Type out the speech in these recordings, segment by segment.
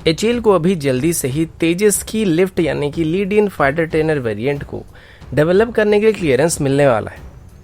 HAL को अभी जल्दी से ही तेजस की लिफ्ट यानी कि lead in fighter trainer variant को डेवलप करने के लिए क्लियरेंस मिलने वाला है।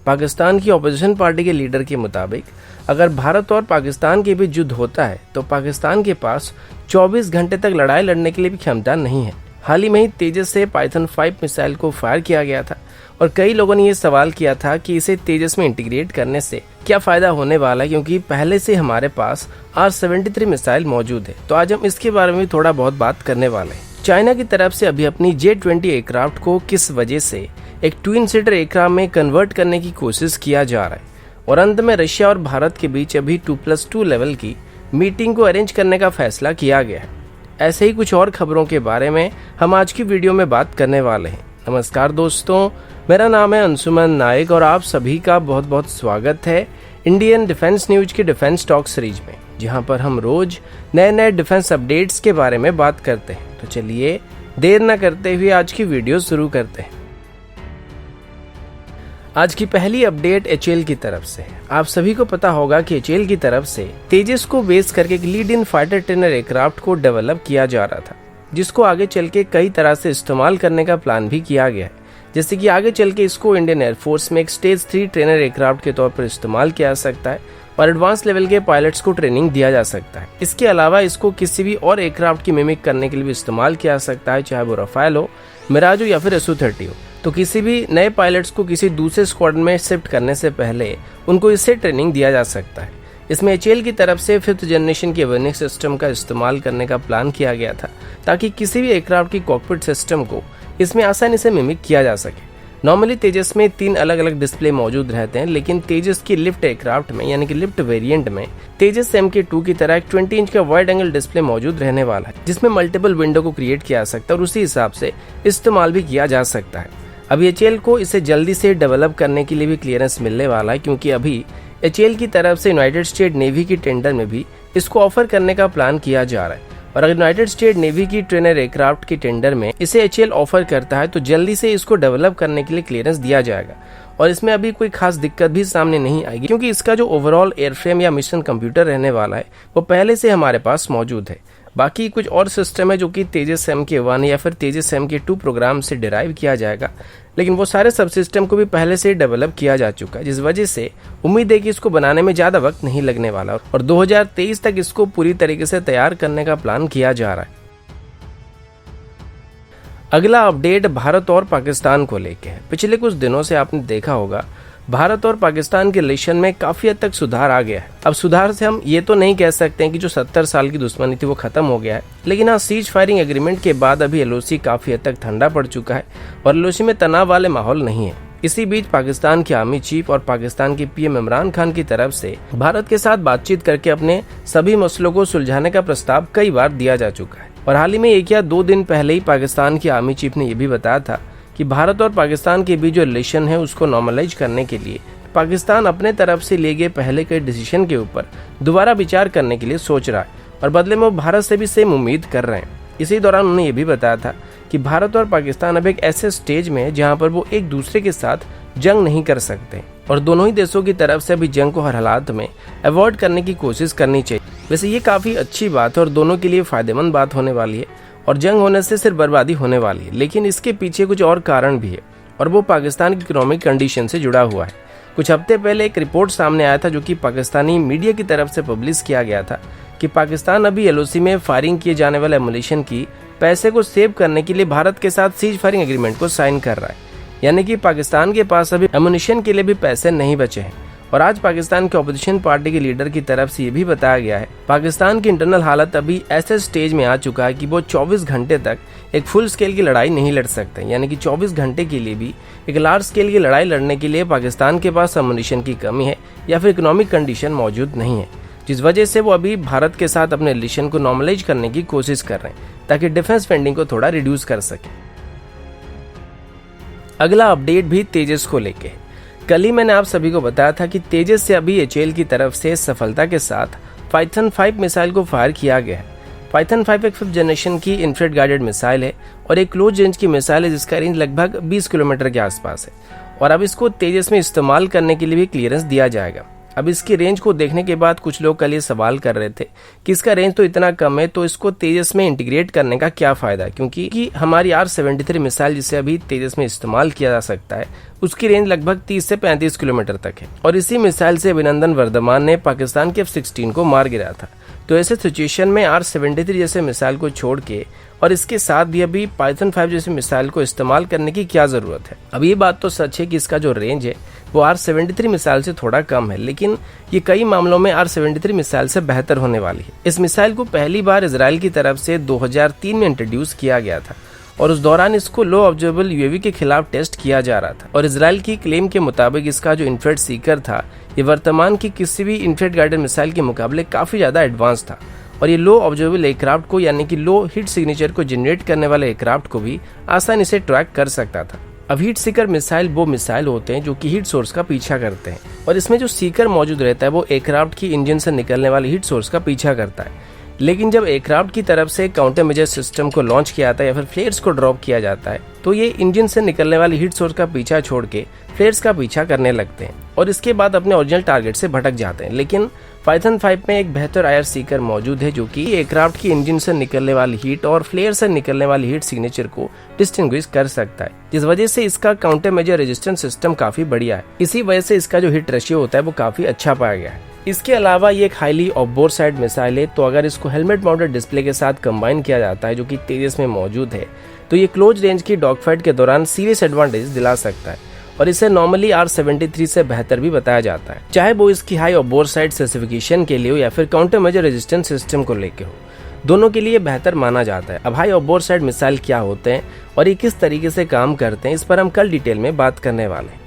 पाकिस्तान की ऑपोजिशन पार्टी के लीडर के मुताबिक अगर भारत और पाकिस्तान के बीच युद्ध होता है तो पाकिस्तान के पास 24 घंटे तक लड़ाई लड़ने के लिए भी क्षमता नहीं है। हाल ही में ही तेजस से पाइथन 5 मिसाइल को फायर किया गया था और कई लोगों ने ये सवाल किया था कि इसे तेजस में इंटीग्रेट करने से क्या फायदा होने वाला है, क्योंकि पहले से हमारे पास R-73 मिसाइल मौजूद है। तो आज हम इसके बारे में थोड़ा बहुत बात करने वाले हैं। चाइना की तरफ से अभी अपनी J-20 एयरक्राफ्ट को किस वजह से एक ट्विन सीटर एयरक्राफ्ट में कन्वर्ट करने की कोशिश किया जा रहा है और अंत में रशिया और भारत के बीच अभी 2+2 लेवल की मीटिंग को अरेंज करने का फैसला किया गया है। ऐसे ही कुछ और खबरों के बारे में हम आज की वीडियो में बात करने वाले हैं। नमस्कार दोस्तों, मेरा नाम है अंशुमन नायक और आप सभी का बहुत बहुत स्वागत है इंडियन डिफेंस न्यूज की डिफेंस टॉक सीरीज में, जहां पर हम रोज नए डिफेंस अपडेट्स के बारे में बात करते हैं। तो चलिए देर न करते हुए आज की वीडियो शुरू करते हैं। आज की पहली अपडेट एचएएल की तरफ से। आप सभी को पता होगा कि एचएएल की तरफ से तेजस को बेस करके एक lead in fighter trainer aircraft को डेवलप किया जा रहा था, जिसको आगे चल के कई तरह से इस्तेमाल करने का प्लान भी किया गया है। जैसे कि आगे चल के इसको इंडियन एयरफोर्स में एक स्टेज 3 ट्रेनर एयरक्राफ्ट के तौर पर इस्तेमाल किया जा सकता है और एडवांस लेवल के पायलट्स को ट्रेनिंग दिया जा सकता है। इसके अलावा इसको किसी भी और एयरक्राफ्ट की मिमिक करने के लिए भी इस्तेमाल किया जा सकता है, चाहे वो रफाल हो, मिराज हो या फिर SU-30 हो। तो किसी भी नए पायलट्स को किसी दूसरे स्क्वाड में शिफ्ट करने से पहले उनको इससे ट्रेनिंग दिया जा सकता है। इसमें एचएएल की तरफ से 5th जनरेशन के अवेयरनेस सिस्टम का इस्तेमाल करने का प्लान किया गया था, ताकि किसी भी एयरक्राफ्ट की कॉकपिट सिस्टम को इसमें आसानी से मिमिक किया जा सके। नॉर्मली तेजस में 3 अलग अलग डिस्प्ले मौजूद रहते हैं, लेकिन तेजस की लिफ्ट एयरक्राफ्ट में यानी कि लिफ्ट वेरिएंट में तेजस MK2 की तरह एक 20 इंच का वाइड एंगल डिस्प्ले मौजूद रहने वाला है, जिसमें मल्टीपल विंडो को क्रिएट किया जा सकता है और उसी हिसाब से इस्तेमाल भी किया जा सकता है। अभी एचएएल को इसे जल्दी से डेवलप करने के लिए भी क्लियरेंस मिलने वाला है, क्योंकि अभी एचएएल की तरफ से यूनाइटेड स्टेट नेवी की टेंडर में भी इसको ऑफर करने का प्लान किया जा रहा है। और अगर यूनाइटेड स्टेट नेवी की ट्रेनर एयरक्राफ्ट की टेंडर में इसे एचएएल ऑफर करता है तो जल्दी से इसको डेवलप करने के लिए क्लियरेंस दिया जाएगा और इसमें अभी कोई खास दिक्कत भी सामने नहीं आएगी, क्योंकि इसका जो ओवरऑल एयरफ्रेम या मिशन कंप्यूटर रहने वाला है वो पहले से हमारे पास मौजूद है। बाकी कुछ और सिस्टम है जो कि तेजस MK1 या फिर तेजस MK2 प्रोग्राम से डिराइव किया जाएगा, लेकिन वो सारे सब सिस्टम को भी पहले से डेवलप किया जा चुका है, जिस वजह से उम्मीद है कि इसको बनाने में ज़्यादा वक्त नहीं लगने वाला और 2023 तक इसको पूरी तरीके से तैयार करने का प्लान किया जा रहा है। अगला अपडेट भारत और पाकिस्तान को लेके है। पिछले कुछ दिनों से आपने देखा होगा भारत और पाकिस्तान के रिलेशन में काफी हद तक सुधार आ गया है। अब सुधार से हम ये तो नहीं कह सकते हैं कि जो 70 साल की दुश्मनी थी वो खत्म हो गया है, लेकिन हाँ, सीज फायरिंग एग्रीमेंट के बाद अभी LOC काफी हद तक ठंडा पड़ चुका है और LOC में तनाव वाले माहौल नहीं है। इसी बीच पाकिस्तान के आर्मी चीफ और पाकिस्तान के PM इमरान खान की तरफ से भारत के साथ बातचीत करके अपने सभी मसलों को सुलझाने का प्रस्ताव कई बार दिया जा चुका है और हाल ही में 1 या 2 दिन पहले ही पाकिस्तान के आर्मी चीफ ने यह भी बताया था कि भारत और पाकिस्तान के बीच जो रिलेशन है उसको नॉर्मलाइज करने के लिए पाकिस्तान अपने तरफ से लिए गए पहले के डिसीजन के ऊपर दोबारा विचार करने के लिए सोच रहा है और बदले में वो भारत से भी सेम उम्मीद कर रहे हैं। इसी दौरान उन्होंने ये भी बताया था कि भारत और पाकिस्तान अब एक ऐसे स्टेज में है जहां पर वो एक दूसरे के साथ जंग नहीं कर सकते और दोनों ही देशों की तरफ से अभी जंग को हर हालात में अवॉइड करने की कोशिश करनी चाहिए। वैसे ये काफी अच्छी बात है और दोनों के लिए फायदेमंद बात होने वाली है और जंग होने से सिर्फ बर्बादी होने वाली है, लेकिन इसके पीछे कुछ और कारण भी है और वो पाकिस्तान की इकोनॉमिक कंडीशन से जुड़ा हुआ है। कुछ हफ्ते पहले एक रिपोर्ट सामने आया था जो कि पाकिस्तानी मीडिया की तरफ से पब्लिश किया गया था कि पाकिस्तान अभी LOC में फायरिंग किए जाने वाले एमुनिशन की पैसे को सेव करने के लिए भारत के साथ सीज फायरिंग एग्रीमेंट को साइन कर रहा है, यानी कि पाकिस्तान के पास अभी एमुनिशन के लिए भी पैसे नहीं बचे हैं। और आज पाकिस्तान के ऑपोजिशन पार्टी के लीडर की तरफ से ये भी बताया गया है पाकिस्तान की इंटरनल हालत अभी ऐसे स्टेज में आ चुका है कि वो 24 घंटे तक एक फुल स्केल की लड़ाई नहीं लड़ सकते, यानी कि 24 घंटे के लिए भी एक लार्ज स्केल की लड़ाई लड़ने के लिए पाकिस्तान के पास एमुनिशन की कमी है या फिर इकोनॉमिक कंडीशन मौजूद नहीं है, जिस वजह से वो अभी भारत के साथ अपने रिलेशन को नॉर्मलाइज करने की कोशिश कर रहे हैं ताकि डिफेंस स्पेंडिंग को थोड़ा रिड्यूस कर सके। अगला अपडेट भी तेजस को लेके। कल ही मैंने आप सभी को बताया था कि तेजस से अभी एचएएल की तरफ से सफलता के साथ पाइथन 5 मिसाइल को फायर किया गया है। पाइथन 5 एक 5th जनरेशन की इंफ्रारेड गाइडेड मिसाइल है और एक क्लोज रेंज की मिसाइल है जिसका रेंज लगभग 20 किलोमीटर के आसपास है और अब इसको तेजस में इस्तेमाल करने के लिए भी क्लियरेंस दिया जाएगा। अब इसकी रेंज को देखने के बाद कुछ लोग कल ये सवाल कर रहे थे कि इसका रेंज तो इतना कम है, तो इसको तेजस में इंटीग्रेट करने का क्या फायदा, क्योंकि हमारी R-73 मिसाइल जिसे अभी तेजस में इस्तेमाल किया जा सकता है उसकी रेंज लगभग 30 से 35 किलोमीटर तक है और इसी मिसाइल से अभिनंदन वर्धमान ने पाकिस्तान के F-16 को मार गिराया था। तो ऐसे सिचुएशन में R-73 जैसे मिसाइल को छोड़ के और इसके साथ भी अभी पाइथन 5 जैसे मिसाइल को इस्तेमाल करने की क्या जरूरत है। अब ये बात तो सच है कि इसका जो रेंज है वो R-73 मिसाइल से थोड़ा कम है, लेकिन ये कई मामलों में R-73 मिसाइल से बेहतर होने वाली है। इस मिसाइल को पहली बार इजराइल की तरफ से 2003 में इंट्रोड्यूस किया गया था और उस दौरान इसको लो ऑब्जर्वेबल यूएवी के खिलाफ टेस्ट किया जा रहा था और इजराइल की क्लेम के मुताबिक इसका जो इन्फ्रारेड सीकर था ये वर्तमान की किसी भी इन्फ्रारेड गाइडेड मिसाइल के मुकाबले काफी ज्यादा एडवांस था और ये लो ऑब्जर्वेबल एयरक्राफ्ट को यानी कि लो हीट सिग्नेचर को जनरेट करने वाले एयरक्राफ्ट को भी आसानी से ट्रैक कर सकता था। अब हीट सीकर मिसाइल वो मिसाइल होते हैं जो कि हीट सोर्स का पीछा करते हैं और इसमें जो सीकर मौजूद रहता है वो एयरक्राफ्ट की इंजन से निकलने वाले हीट सोर्स का पीछा करता है। लेकिन जब एयरक्राफ्ट की तरफ से काउंटर मेजर सिस्टम को लॉन्च किया जाता है या फिर फ्लेयर्स को ड्रॉप किया जाता है तो ये इंजन से निकलने वाली हीट सोर्स का पीछा छोड़ के फ्लेयर्स का पीछा करने लगते हैं और इसके बाद अपने ओरिजिनल टारगेट से भटक जाते हैं। लेकिन पाइथन 5 में एक बेहतर IR सीकर मौजूद है जो कि एयरक्राफ्ट की इंजन से निकलने वाली हीट और फ्लेयर से निकलने वाली हीट सिग्नेचर को डिस्टिंग्विश कर सकता है, जिस वजह से इसका काउंटर मेजर रेजिस्टेंस सिस्टम काफी बढ़िया है। इसी वजह से इसका जो हिट रेशियो होता है वो काफी अच्छा पाया गया है। इसके अलावा ये एक हाईली ऑफबोर साइड मिसाइल है, तो अगर इसको हेलमेट माउंटेड डिस्प्ले के साथ कंबाइन किया जाता है जो कि तेजस में मौजूद है तो ये क्लोज रेंज की डॉग फाइट के दौरान सीरियस एडवांटेज दिला सकता है और इसे नॉर्मली R-73 से बेहतर भी बताया जाता है, चाहे वो इसकी हाई ऑफबोर साइड स्पेसिफिकेशन के लिए हो या फिर काउंटर मेजर रेजिस्टेंस सिस्टम को लेके हो, दोनों के लिए बेहतर माना जाता है। अब हाई ऑफबोर साइड मिसाइल क्या होते हैं और ये किस तरीके से काम करते हैं इस पर हम कल डिटेल में बात करने वाले हैं।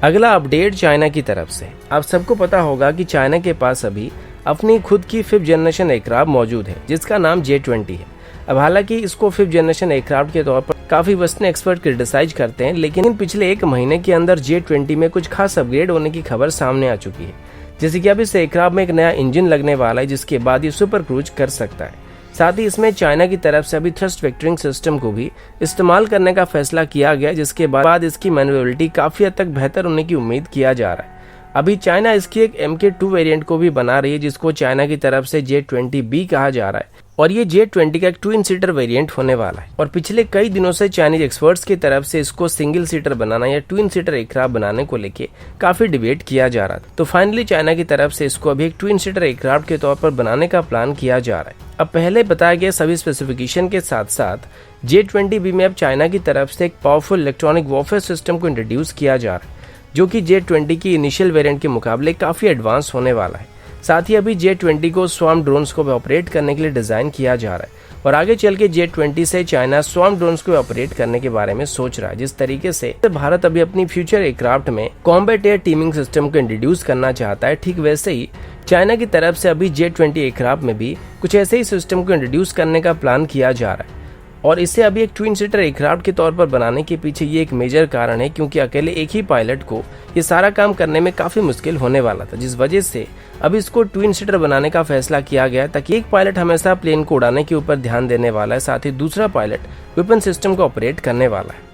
अगला अपडेट चाइना की तरफ से। आप सबको पता होगा कि चाइना के पास अभी अपनी खुद की 5th जनरेशन एयरक्राफ्ट मौजूद है जिसका नाम J-20 है। अब हालांकि इसको 5th जनरेशन एयरक्राफ्ट के तौर पर काफी वेस्टर्न एक्सपर्ट क्रिटिसाइज करते हैं, लेकिन पिछले एक महीने के अंदर J-20 में कुछ खास अपग्रेड होने की खबर सामने आ चुकी है। जैसे कि अब इस एयरक्राफ्ट में एक नया इंजन लगने वाला है जिसके बाद ये सुपर क्रूज कर सकता है। साथ ही इसमें चाइना की तरफ से अभी थ्रस्ट वेक्टरिंग सिस्टम को भी इस्तेमाल करने का फैसला किया गया, जिसके बाद इसकी मैन्युअलिटी काफी हद तक बेहतर होने की उम्मीद किया जा रहा है। अभी चाइना इसकी एक MK2 वेरिएंट को भी बना रही है जिसको चाइना की तरफ से J-20B कहा जा रहा है और ये J-20 का एक ट्विन सीटर वेरिएंट होने वाला है और पिछले कई दिनों से चाइनीज एक्सपर्ट्स की तरफ से इसको सिंगल सीटर बनाना या ट्विन सीटर एयरक्राफ्ट बनाने को लेके काफी डिबेट किया जा रहा था। तो फाइनली चाइना की तरफ से इसको अभी एक ट्विन सीटर एयरक्राफ्ट के तौर पर बनाने का प्लान किया जा रहा है। अब पहले बताए गए सभी स्पेसिफिकेशन के साथ साथ J-20B में अब चाइना की तरफ से एक पावरफुल इलेक्ट्रॉनिक वॉरफेयर सिस्टम को इंट्रोड्यूस किया जा रहा है जो कि J-20 की इनिशियल वेरिएंट के मुकाबले काफी एडवांस होने वाला है। साथ ही अभी J-20 को स्वार्म ड्रोन्स को ऑपरेट करने के लिए डिजाइन किया जा रहा है और आगे चल के J-20 से चाइना स्वार्म ड्रोन्स को ऑपरेट करने के बारे में सोच रहा है। जिस तरीके से भारत अभी अपनी फ्यूचर एयरक्राफ्ट में कॉम्बैट एयर टीमिंग सिस्टम को इंट्रोड्यूस करना चाहता है, ठीक वैसे ही चाइना की तरफ से अभी J-20 एयरक्राफ्ट में भी कुछ ऐसे ही सिस्टम को इंट्रोड्यूस करने का प्लान किया जा रहा है और इसे अभी एक ट्विन सीटर एयरक्राफ्ट के तौर पर बनाने के पीछे ये एक मेजर कारण है क्योंकि अकेले एक ही पायलट को ये सारा काम करने में काफी मुश्किल होने वाला था, जिस वजह से अब इसको ट्विन सीटर बनाने का फैसला किया गया ताकि एक पायलट हमेशा प्लेन को उड़ाने के ऊपर ध्यान देने वाला है, साथ ही दूसरा पायलट वेपन सिस्टम को ऑपरेट करने वाला है।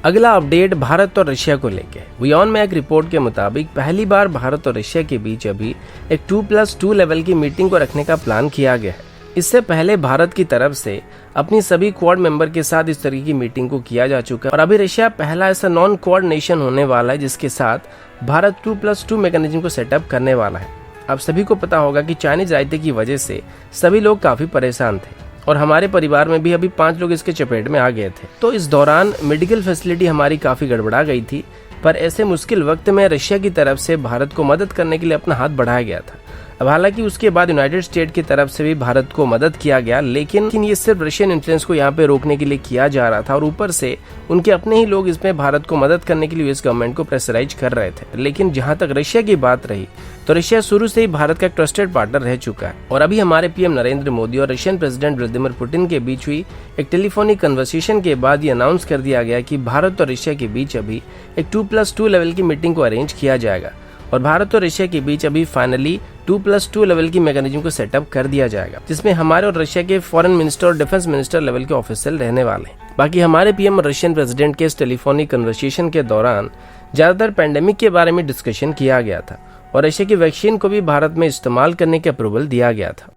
अगला अपडेट भारत और रशिया को लेके। वियॉन में एक रिपोर्ट के मुताबिक पहली बार भारत और रशिया के बीच अभी एक 2+2 लेवल की मीटिंग को रखने का प्लान किया गया है। इससे पहले भारत की तरफ से अपनी सभी क्वाड मेंबर के साथ इस तरह की मीटिंग को किया जा चुका है और अभी रशिया पहला ऐसा नॉन क्वाड नेशन होने वाला है जिसके साथ भारत 2+2 मैकेनिज्म को सेटअप करने वाला है। अब सभी को पता होगा कि चाइनीज रायते की वजह से सभी लोग काफी परेशान थे और हमारे परिवार में भी अभी 5 लोग इसके चपेट में आ गए थे। तो इस दौरान मेडिकल फैसिलिटी हमारी काफी गड़बड़ा गई थी, पर ऐसे मुश्किल वक्त में रशिया की तरफ से भारत को मदद करने के लिए अपना हाथ बढ़ाया गया था। अब हालांकि उसके बाद यूनाइटेड स्टेट की तरफ से भी भारत को मदद किया गया, लेकिन ये सिर्फ रशियन इन्फ्लुएंस को यहाँ पे रोकने के लिए किया जा रहा था और ऊपर से उनके अपने ही लोग इसमें भारत को मदद करने के लिए यूएस गवर्नमेंट को प्रेशराइज कर रहे थे। लेकिन जहाँ तक रशिया की बात रही तो रशिया शुरू से ही भारत का एक ट्रस्टेड पार्टनर रह चुका है और अभी हमारे पीएम नरेंद्र मोदी और रशियन प्रेसिडेंट व्लादिमीर पुतिन के बीच हुई एक टेलीफोनिक कन्वर्सेशन के बाद ये अनाउंस कर दिया गया कि भारत और रशिया के बीच अभी एक 2+2 लेवल की मीटिंग को अरेंज किया जाएगा और भारत और रशिया के बीच अभी फाइनली 2+2 लेवल की मैकेनिज्म को सेटअप कर दिया जाएगा, जिसमें हमारे और रशिया के फॉरेन मिनिस्टर और डिफेंस मिनिस्टर लेवल के ऑफिसर रहने वाले हैं। बाकी हमारे पीएम और रशियन प्रेसिडेंट के इस टेलीफोनिक कन्वर्सेशन के दौरान ज्यादातर पैंडेमिक के बारे में डिस्कशन किया गया था और रशिया की वैक्सीन को भी भारत में इस्तेमाल करने के अप्रूवल दिया गया था।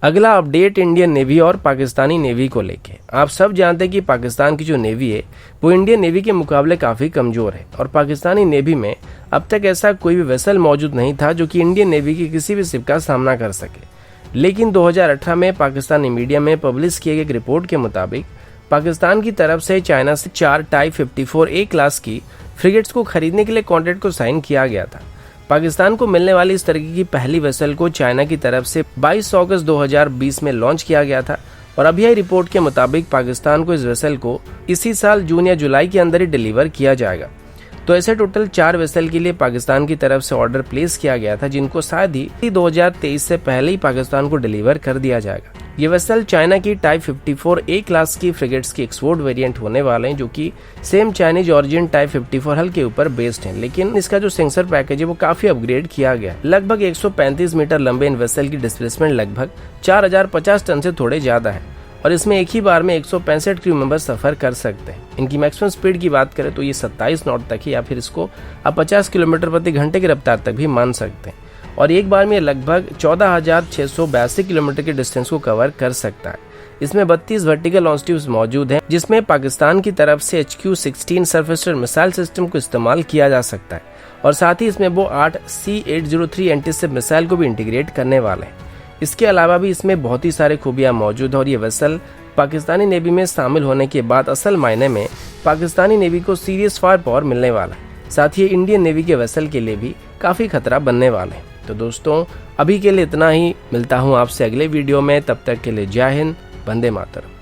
अगला अपडेट इंडियन नेवी और पाकिस्तानी नेवी को लेके। आप सब जानते हैं कि पाकिस्तान की जो नेवी है वो इंडियन नेवी के मुकाबले काफी कमजोर है और पाकिस्तानी नेवी में अब तक ऐसा कोई भी वेसल मौजूद नहीं था जो कि इंडियन नेवी की किसी भी शिप का सामना कर सके। लेकिन 2018 में पाकिस्तानी मीडिया में पब्लिश किए गए एक रिपोर्ट के मुताबिक पाकिस्तान की तरफ से चाइना से 4 टाइप 54A क्लास की फ्रिगेट्स को खरीदने के लिए कॉन्ट्रैक्ट को साइन किया गया था। पाकिस्तान को मिलने वाली इस तरीके की पहली वेसल को चाइना की तरफ से 22 अगस्त 2020 में लॉन्च किया गया था और अभी रिपोर्ट के मुताबिक पाकिस्तान को इस वेसल को इसी साल जून या जुलाई के अंदर ही डिलीवर किया जाएगा। तो ऐसे टोटल 4 वेसल के लिए पाकिस्तान की तरफ से ऑर्डर प्लेस किया गया था, जिनको शायद ही 2023 से पहले ही पाकिस्तान को डिलीवर कर दिया जाएगा। ये वेसल चाइना की टाइप 54A क्लास की फ्रिगेट्स की एक्सपोर्ट वेरिएंट होने वाले हैं, जो कि सेम चाइनीज ऑरिजिन टाइप 54 हल के ऊपर बेस्ड हैं, लेकिन इसका जो सेंसर पैकेज है वो काफी अपग्रेड किया गया है। लगभग 135 मीटर लंबे इन वेसल की डिस्प्लेसमेंट लगभग 4050 टन से थोड़े ज्यादा है और इसमें एक ही बार में 165 क्रू मेंबर सफर कर सकते हैं। इनकी मैक्सिमम स्पीड की बात करें तो ये 27 नॉट तक है या फिर इसको आप 50 किलोमीटर प्रति घंटे की रफ्तार तक भी मान सकते हैं और एक बार में लगभग 14,682 किलोमीटर के डिस्टेंस को कवर कर सकता है। इसमें 32 वर्टिकल लॉन्च ट्यूब्स मौजूद हैं, जिसमें पाकिस्तान की तरफ से HQ-16 सरफेस मिसाइल सिस्टम को इस्तेमाल किया जा सकता है और साथ ही इसमें वो 8 C-803 एंटी-शिप मिसाइल को भी इंटीग्रेट करने वाले हैं। इसके अलावा भी इसमें बहुत ही सारे खूबियां मौजूद है और ये वेसल पाकिस्तानी नेवी में शामिल होने के बाद असल मायने में पाकिस्तानी नेवी को सीरियस फायर पावर मिलने वाला है। साथ ही इंडियन नेवी के वेसल के लिए भी काफी खतरा बनने वाले हैं। तो दोस्तों अभी के लिए इतना ही, मिलता हूँ आपसे अगले वीडियो में, तब तक के लिए जय हिंद, वंदे मातरम।